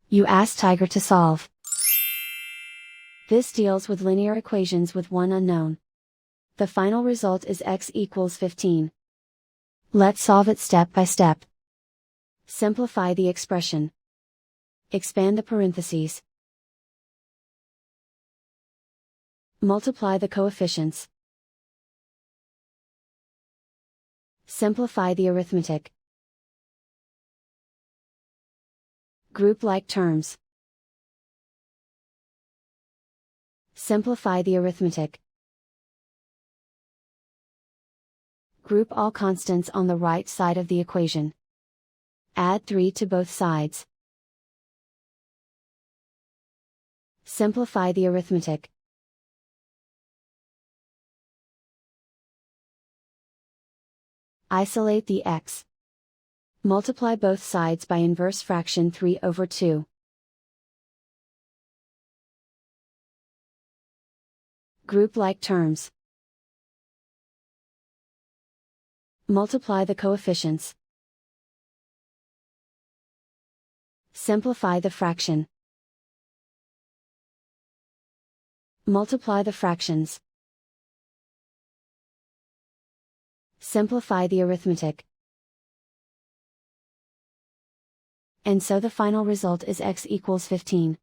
You ask Tiger to solve. This deals with linear equations with one unknown. The final result is x equals 15. Let's solve it step by step. Simplify the expression. Expand the parentheses. Multiply the coefficients. Simplify the arithmetic. Group like terms. Simplify the arithmetic. Group all constants on the right side of the equation. Add 3 to both sides. Simplify the arithmetic. Isolate the x. Multiply both sides by inverse fraction 3 over 2. Group like terms. Multiply the coefficients. Simplify the fraction. Multiply the fractions. Simplify the arithmetic. And so the final result is x equals 15.